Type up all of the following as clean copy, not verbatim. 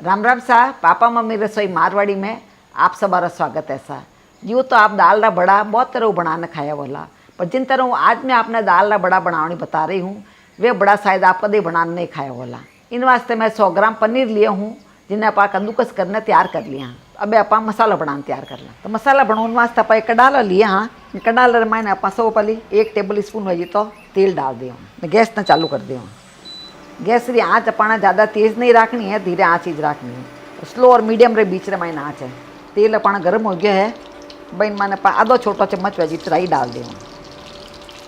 राम राम सा papa mummy रसोई मारवाड़ी में आप सबका स्वागत है सा। यूँ तो आप दाल रा बड़ा बहुत तरह बनाना खाया वाला, पर जिन तरह आज मैं आपने दाल रा बड़ा बनाने बता रही हूँ वे बड़ा शायद आप कभी बनाना नहीं खाया वाला। इन वास्ते मैं 100 ग्राम पनीर लिए हूँ जिन्हें आप कद्दूकस करने तैयार कर लिया। अब आप मसाला बनाना तैयार कर लें। तो मसाला बनाने वास्ते आप एक कडाला लिए। हाँ, कडाला मैंने आप सब पहले 1 टेबल स्पून वही तो तेल डाल दिया। मैं गैस न चालू कर दिया। गैस री आँच अपना ज़्यादा तेज़ नहीं रखनी है, धीरे आँच ही रखनी है। स्लो और मीडियम रे बीच रे माइन आँच है। तेल अपना गर्म हो गया है भाई, मैंने आधो छोटो चम्मच वही राई डाल दें।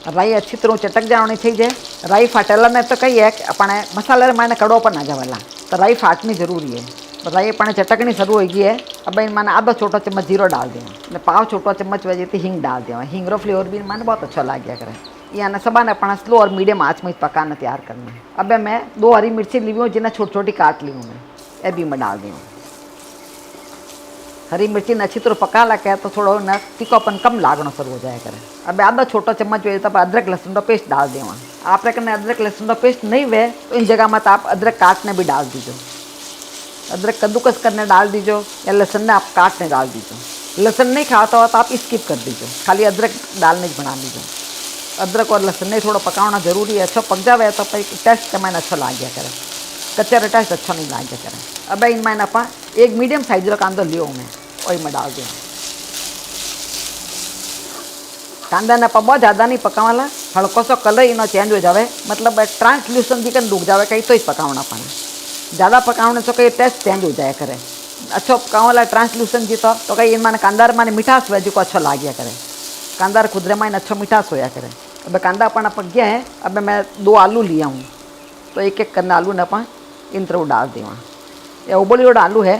राई अच्छी तरह चटक जानी चाहिए। राई फाटेला ने तो कही है कि अपने मसाले मैंने कड़ो पर ना जावेला, तो राई फाटनी जरूरी है। तो राई अपने चटकनी शुरू हो गई है। अब भाई मैंने आधो छोटो चम्मच जीरो डाल दें। पाव छोटो चम्मच वजह थी हींग डाल दें। हींग रो फ्लेवर भी मैंने बहुत अच्छा लग गया करे। यानी सबा ने अपना स्लो और मीडियम आँच में पकाना तैयार करना है। अब मैं 2 हरी मिर्ची ली हूँ जिन्हें छोटी छोटी काट ली हूँ मैं, ये भी मैं डाल दी हूँ। हरी मिर्ची ने अच्छी तरह पका लगे तो थोड़ा न तीखोपन कम लागना शुरू हो जाए करे। अब आधा छोटा चम्मच वे तब अदरक लहसुन का पेस्ट डाल दें। आप रखने अदरक लहसुन का पेस्ट नहीं वे तो इन जगह मत आप अदरक काटने भी डाल दीजिए। अदरक कद्दूकस करने डाल दीजिए या लहसुन ने आप काटने डाल दीजिए। लहसुन नहीं खाता हो तो आप स्किप कर दीजिए, खाली अदरक डालने बना लीजिए। अदरक और लहसुन नहीं थोड़ा पकाना जरूरी है। अच्छा पक जाए तो टेस्ट का मैंने अच्छा लग गया करे, कच्चा टेस्ट अच्छा नहीं लग गया करे। अब इन मैंने आप 1 मीडियम साइज का कांदा लियो मैं, वही मैं डाल दूँ। कांदा ने बहुत ज़्यादा नहीं पकावाला, हल्को सो कलर इनो चेंज हो जाए, मतलब ट्रांसल्यूशन भी कन डूब जाए कहीं तो ही पकावना पाना। ज़्यादा पकाने से कहीं टेस्ट चेंज हो जाए करे। अच्छो पकावाला ट्रांसल्यूशन जी तो कहीं इन मैंने कांदा मैंने मिठास वजह को अच्छा लग गया करे। कांदा खुदरे में अच्छा मिठास होया करे। अब कांदा अपना पक गया है। अब मैं 2 आलू लिया हूँ, तो एक एक करने आलू ने अपन इन तरह डाल देवा। या उबली हुआ आलू है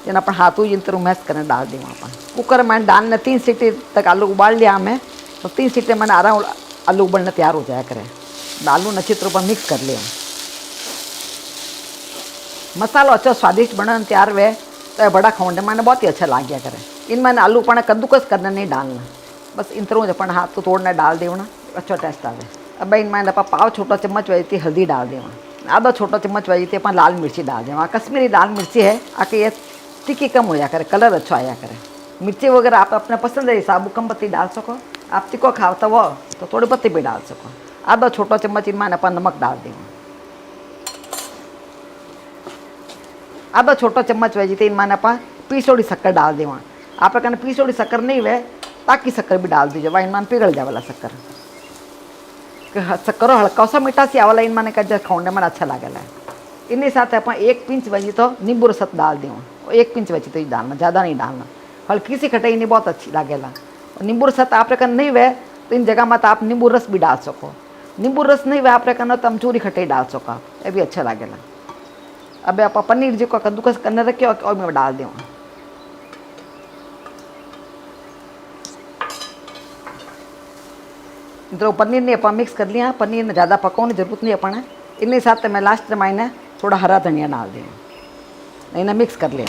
जिन्हें अपन हाथों इन तरह मैश करने डाल देवा। अपन कुकर में डालने 3 सीटी तक आलू उबाल लिया हमें, तो 3 सीटी मैंने आराम आलू उबलने तैयार हो जाया करे। आलू अच्छी तरह पर मिक्स कर लिया। मसाला अच्छा स्वादिष्ट बनने तैयार हुए तो बड़ा खौंडे मैंने बहुत ही अच्छा लग गया करे। इन मैंने आलू अपना कद्दूकस करने नहीं डालना, बस इन तरह अपन हाथ तो तोड़ने डाल देना, अच्छा टेस्ट आवे। अब इन मैंने पाव छोटा चम्मच वही थी हल्दी डाल देवा। आधा छोटा चम्मच वही थी अपन लाल मिर्ची डाल देवा। कश्मीरी लाल मिर्ची है आके ये तीखी कम होया करे, कलर अच्छा आया करे। मिर्ची वगैरह आप अपने पसंद के हिसाब कम पत्ती डाल सको। आप तीखो खाता हो तो थोड़ी पत्ती भी डाल सको। आधा छोटा चम्मच इन मैंने अपन नमक डाल देवा। आधा छोटा चम्मच वही थी इन मैंने अपन पीसोड़ी शक्कर डाल देवा। आप कहना पीसोड़ी शक्कर नहीं वे ताकि शक्कर भी डाल दीजिए, वह इन पिघल जाए वाला शक्कर। शक्कर हल्का सा मीठा सी आवाला इन मैंने कहा खाने में अच्छा लगेगा। इन्हीं साथ अपन 1 पिंच वजी तो नींबू रस डाल दें। 1 पिंच वजी तो डालना, ज़्यादा नहीं डालना। हल्की सी खटाई नहीं बहुत अच्छी लगेगा। नींबू रस आप रखना नहीं वे तो इन जगह मत आप नींबू रस भी डाल सको। नींबू रस नहीं वे आप रखना तो अमचूरी खटाई डाल सको, ये भी अच्छा लगेगा। अब आप पनीर जो कद्दूकस करने रखे और मैं डाल दें। तो पनीर ने अपन मिक्स कर लिया। पनीर ने ज़्यादा पकाने की जरूरत नहीं अपन। इन्हीं साथ मैं लास्ट में इन्हें थोड़ा हरा धनिया डाल दें, इन्हें मिक्स कर लिया।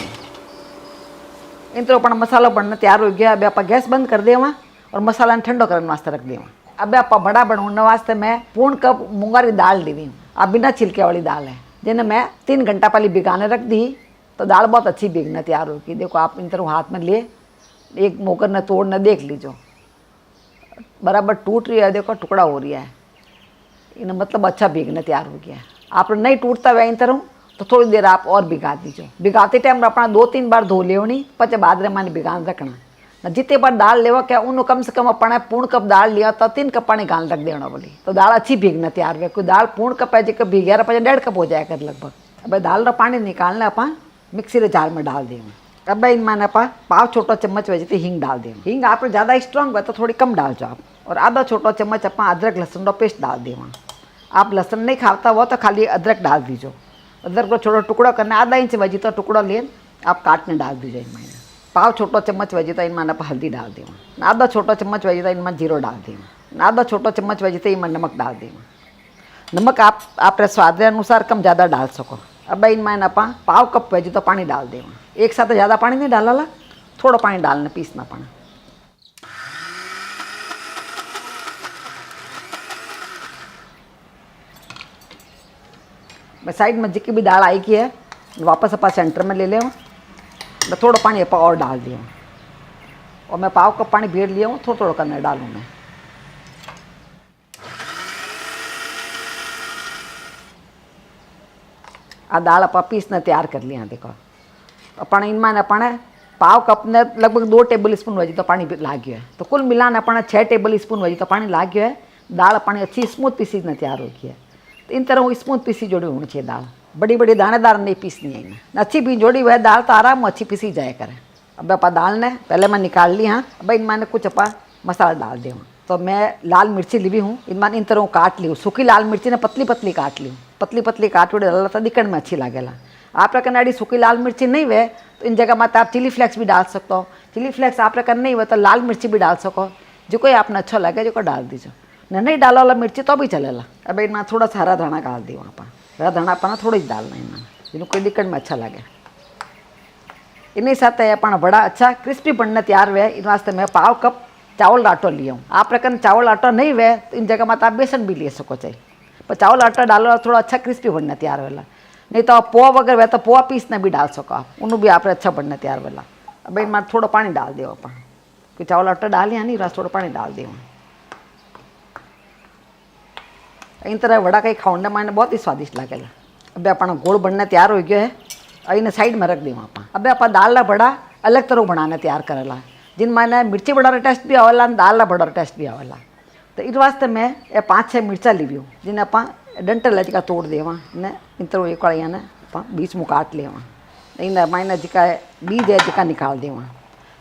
इन तरह अपना मसाला बनना तैयार हो गया। अब आप गैस बंद कर देवा और मसाला ठंडो करने वास्ते रख देवा। अब आप बड़ा बनाने वास्ते मैं 1 कप मूंगा की दाल ली हुई। आप बिना छिलके वाली दाल है जिन्हें मैं 3 घंटा पहले भिगाने रख दी, तो दाल बहुत अच्छी भीगने तैयार होगी। देखो आप इन तरह हाथ में लिए एक मोकर ने तोड़ने देख लीजिए, बराबर टूट रही है। देखो टुकड़ा हो रही है, इन्हें मतलब अच्छा भीगने तैयार हो गया है। आप नहीं टूटता वह इन तरह तो थोड़ी देर आप और भिगा दीजिए। भिगाते टाइम अपना 2-3 बार धो लेनी, पचे बाद रे मैंने भिगान रखना। न जितने बार दाल लेवा क्या उन्होंने कम से कम अपना 1 कप दाल लिया तो 3 कप पानी गाल रख देना बोली, तो दाल अच्छी भीगने तैयार हुए। कोई दाल 1 कप है जो भीगे रहा 1.5 कप हो जाएगा लगभग। अब दाल का पानी निकालना अपन मिक्सी रे जार में डाल दें। अब इन मैंने पाव छोटा चम्मच वजह हींग डाल दें। हींग आप ज़्यादा स्ट्रॉन्ग है तो थोड़ी कम डाल जाओ आप। और आधा छोटा चम्मच अपन अदरक लहसुन का पेस्ट डाल दें। आप लहसुन नहीं खाता हो तो खाली अदरक डाल दीजिए। अदरक को छोटा टुकड़ा करना, आधा इंच वजी तो टुकड़ा ले आप काटने डाल दीजिए। इन मैंने पाव छोटा चम्मच वजी तो इन मैंने हल्दी डाल दें। आधा छोटा चम्मच वजी तो इनमें जीरो डाल दें। आधा छोटा चम्मच वजी तो इनमें नमक डाल दें। नमक आप स्वाद अनुसार कम ज़्यादा डाल सको। अब इन मैंने पाव कप वजी तो पानी डाल दें। एक साथ ज़्यादा पानी नहीं डाला, थोड़ा पानी डालना, पीसना पाना। मैं साइड में जिक्की भी दाल आई की है वापस अपन सेंटर में ले ले मैं थोड़ा पानी अपन और डाल दिया और मैं पाव कप पानी भेड़ लिया हूँ, थोड़ा थोड़ा करने डालूँ मैं। आ दाल अपन पीसने तैयार कर लिया। देखो अपन इनमें अपन पाव कप ने लगभग 2 टेबल स्पून वजी तो पानी लाग्यो है, तो कुल मिलाने अपन 6 टेबल स्पून वजी तो पानी लाग्यो है। दाल अपनी अच्छी स्मूथ पीसी ने तैयार हो गई है। तो इन तरह स्मूथ पीसी जोड़ी होनी चाहिए दाल, बड़ी बड़ी दानेदार नहीं पीसनी है। इन्हें अच्छी भी जोड़ी हुई दाल तो आराम अच्छी पीसी जाए करे। अब अपन दाल ने पहले मैं निकाल ली। हाँ अब इनमें कुछ अपन मसाला डाल दे। तो मैं लाल मिर्ची ली हूँ, इनमें इन तरह काट ली हूँ। सूखी लाल मिर्ची ने पतली पतली काट ली, पतली पतली काट डाला तो दिखने में अच्छी लगेला। आप रखना सूखी लाल मिर्ची नहीं हुए तो इन जगह में आप चिली फ्लेक्स भी डाल सकते हो। चिली फ्लेक्स आप रखना नहीं हुए तो लाल मिर्ची भी डाल सको, जो कोई आपने अच्छा लगे जो को डाल दीजिए। नहीं डाला वाला मिर्ची तो भी चलेला। अब इनमें थोड़ा सा हरा धना डाल दी। वहाँ पर हरा धना अपना थोड़ी ही डालना इनमें, जिन्हें कोई दिक्कत में अच्छा लगे। इन्हीं साथ अपन बड़ा अच्छा क्रिस्पी बनने तैयार हुए। इन वास्ते मैं पाव कप चावल आटो लिया हूँ। आप रखन चावल आटा नहीं हुए तो इन जगह में आप बेसन भी ले सको चाहिए, पर चावल आटा डालो थोड़ा अच्छा क्रिस्पी बनने तैयार वेला। नहीं तो आप पोहा वगैरह वह तो पोहा पीसने भी डाल सको आप, उन्होंने भी आप अच्छा बनने तैयार वेला। अब इनमें थोड़ा पानी डाल दो अपन, कि चावल आटा डालिए नहीं रस थोड़ा पानी डाल दियो। इन तरह वड़ा कहीं खाने में बहुत ही स्वादिष्ट लगेगा। अब अपना गोल बनने तैयार हो गया है, इन्हें साइड में रख दी वहाँ पर। अब आप दाल ला बड़ा अलग तरह बनाने तैयार करेला, जिन मैंने मिर्ची बड़ा टेस्ट भी आवेला, दाल ला बड़ा टेस्ट भी आवेला। तो इस वास्ते मैं ये 5-6 मिर्चा ली हूँ, जिन्हें आप डंटल है जिका तोड़ देवा ने इन तरह एक वाला ने बीच में काट लेवा। इन मैंने जिका बीज है जिका निकाल देवा।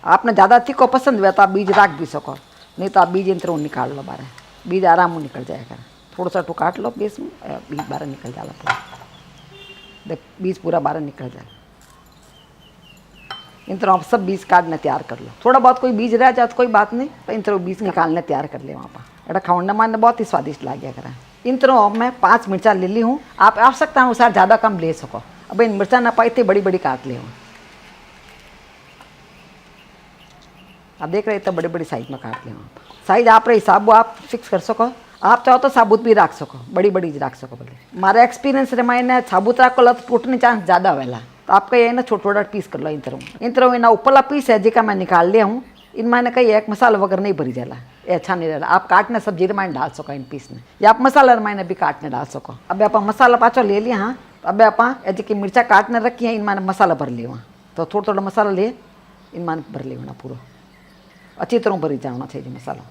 आपने ज़्यादा तीखो पसंद हुआ तो आप बीज रख भी सको, नहीं तो आप बीज इन तरह निकाल लो बाहर, बीज आराम में निकल जाएगा। थोड़ा सा काट लो बीच में, बीज बाहर निकल जाला पूरा, देख बीज पूरा बाहर निकल जाए। इन तरह आप सब बीज काटने तैयार कर लो। थोड़ा बहुत कोई बीज रह जाए तो कोई बात नहीं, तो इन तरह बीज निकालने तैयार कर ले। वहाँ पर एटा खाने में बहुत ही स्वादिष्ट लगे करें। इन तरह मैं 5 मिर्चा ले ली हूँ, आप आवश्यकता अनुसार ज़्यादा कम ले सको। अब इन मिर्चा ना पाई इतनी बड़ी बड़ी काट ले। आप देख रहे इतना बड़ी बड़ी साइज में काट ले। साइज आप रही हिसाब आप फिक्स कर सको, आप चाहो तो साबुत भी रख सको, बड़ी बड़ी रख सको। बोले हमारा एक्सपीरियंस रे मैंने साबुत रख लो तो टूटने चांस ज़्यादा वेला, तो आपका ये ना छोटा छोटा पीस कर लो। इन तरह इना ऊपरला पीस है जिका मैं निकाल लिया हूँ। इनमें ने कहीं एक मसाला वगैरह नहीं भरी जाला, ये अच्छा नहीं रहला। आप काटने सब्जी में डाल सको इन पीस में, या आप मसाला मैंने भी काटने डाल सको। अब आप मसाला पाचो ले लिया। हाँ अब आप जी मिर्चा काटने रखी है, इनमें मसाला भर लिया। तो थोड़ा थोड़ा मसाला लिए इनमें भर लेना, पूरा अच्छी तरह भरी जाना चाहिए। मसाला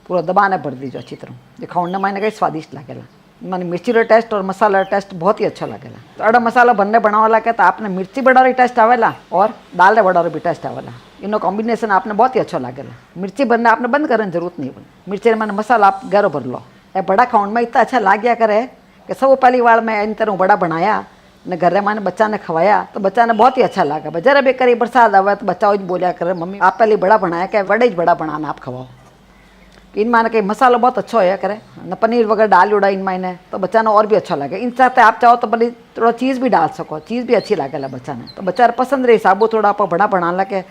पूरा दबाने भर दीजिए अच्छी तरह, जो खाने मैंने कहीं स्वादिष्ट लगेगा। मैंने मिर्ची रो टेस्ट और मसाला टेस्ट बहुत ही अच्छा लगेगा। तो अड़ा मसाला बनने बनावा लगे तो आपने मिर्ची बड़ा री टेस्ट आवेला और दाल रे बड़ा भी टेस्ट आवेला। इनो कॉम्बिनेशन आपने बहुत ही अच्छा लगेगा। मिर्ची बनने आपने बंद करने जरूरत नहीं बनी, मिर्ची मैंने मसाला आप गैरो भर लो। ये बड़ा खाने में इतना अच्छा लग गया करे कि सब पहली बार मैं इन तरह बड़ा बनाया ने घर मैंने बच्चा ने खवाया, तो बच्चा ने बहुत ही अच्छा लगा। जरा भी करी बरसात आवे तो बच्चा बोलिया करे मम्मी आप पहले बड़ा बनाया, क्या बड़े ही बड़ा बनाना आप खवाओ। इन माने कहीं मसाला बहुत अच्छा होया करे न, पनीर वगैरह डाल उड़ा इन मायने तो बच्चा ने और भी अच्छा लगे। इन साथ आप चाहो तो भले थोड़ा चीज़ भी डाल सको, चीज़ भी अच्छी लगेला बच्चा ने। तो बच्चा पसंद रही हिसाबो थोड़ा आप बड़ा बना लगे।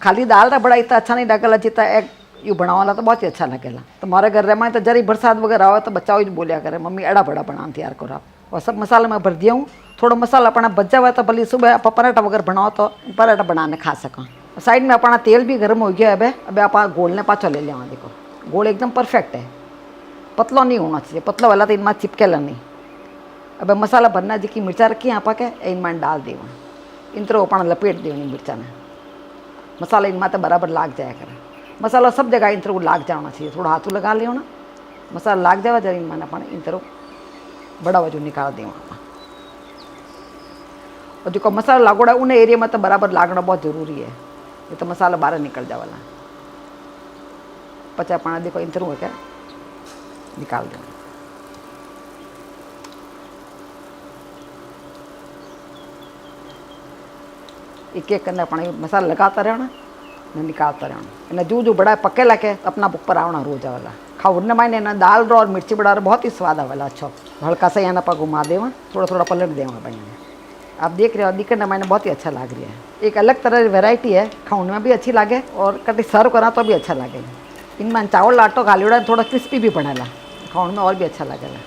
खाली दाल रा बड़ा इतना अच्छा नहीं लगेला जितना एक यू बनावाला तो बहुत ही अच्छा लगेला। तो हमारे घर में तो जरी बरसात वगैरह आवे तो बच्चा ही बोलिया करे मम्मी एड़ा बड़ा बनाना तैयार करो आप। और सब मसाला मैं भर दिया हूँ। थोड़ा मसाला अपना बच जाए तो भले सुबह आप पराठा वगैरह बनाओ तो पराठा बनाने खा सको। साइड में अपना तेल भी गर्म हो गया है। अब आप गोलने पाचो ले लिया। देखो गोल एकदम परफेक्ट है, पतला नहीं होना चाहिए, पतला वाला तो इनमें चिपकेला नहीं। अब मसाला भरना जी की मिर्चा रखी यहाँ पाके इनमें डाल देवा। इन तरह अपना लपेट देनी मिर्चा ने, मसाला इनमें तो बराबर लाग जाया करे। मसाला सब जगह इन तरह लाग जाना चाहिए। थोड़ा हाथों लगा लियो ना, मसाला लाग जावा जरा इनमें अपने इन तरह बड़ा वजू निकाल देवा। और जो मसाला लागोड़ा उन एरिया में तो बराबर लागना बहुत जरूरी है, ये तो मसाला बाहर निकल जावाला। पचा पाना देखो इन तरह क्या निकाल देना। एक एक करना अपना मसाला लगाता रहना न निकालता रहना। जू जो बड़ा पके लगे अपना ऊपर आवना रोज आवेला। खाने मायने ना दाल रो और मिर्ची बड़ा बहुत ही स्वाद आवेला। अच्छा हल्का सा यहाँ पर घुमा देवा, थोड़ा थोड़ा पलट देवा भाई। आप देख रहे हो दिखने मैंने बहुत ही अच्छा लग रहा है। एक अलग तरह की वेराइटी है, खाने में भी अच्छी लगे और कभी सर्व करा तो भी अच्छा लगेगा। इनमें चावल आटो गालीड़ा थोड़ा क्रिस्पी भी बनेला, खाने में और भी अच्छा लगेगा।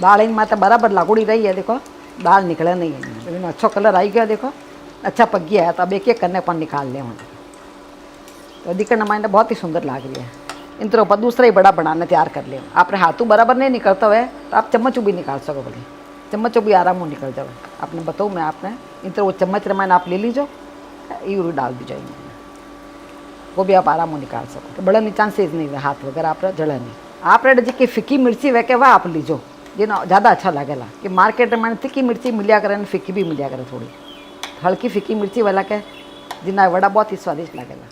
दाल इनमें तो बराबर लागुड़ी रही है। देखो दाल निकला नहीं है, लेकिन अच्छा कलर आई गया, देखो अच्छा पक गया है। तो अब एक एक करने अपन निकाल लें। तो दिखने में बहुत ही सुंदर लग रही है। इन तरह पर दूसरा ही बड़ा बनाना तैयार कर लिया। आपने हाथों बराबर नहीं निकलता हुआ तो आप चम्मचों भी निकाल सको, बोले चम्मचों भी आराम हो निकल जाओ। आपने बताऊँ मैं, आपने इन तरह वो चम्मच रमायन आप ले लीजिए, ये डाल दी जाएंगे, वो भी आप आराम हो निकाल सको। तो बड़ा चांसेस नहीं है हाथ वगैरह आप जला नहीं। आप जी की फिक्की मिर्ची वह के वह आप लीजो, जिन ज़्यादा अच्छा लगेगा। कि मार्केट में तिक्की मिर्ची मिलिया करे, फिक्की भी मिलिया करे, थोड़ी हल्की फिक्की मिर्ची वाला के जिना वड़ा बहुत ही स्वादिष्ट लगेगा।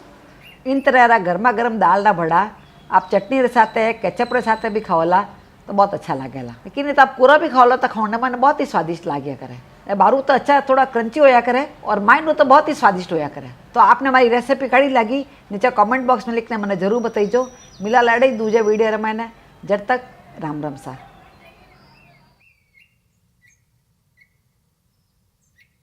इन तरह गर्मा गर्म दाल ना बड़ा आप चटनी के साथ केचप के साथ भी खाओला तो बहुत अच्छा लगेगा। लेकिन तो आप पूरा भी खाओला तो खाने में बहुत ही स्वादिष्ट लगे करे। बारू तो अच्छा थोड़ा क्रंची होया करे और माइंड तो बहुत ही स्वादिष्ट होया करे। तो आपने हमारी रेसिपी कड़ी लगी नीचे कमेंट बॉक्स में लिखने मैंने जरूर बताइजो। मिला लड़े दूजे वीडियो मैंने, जब तक राम राम सा।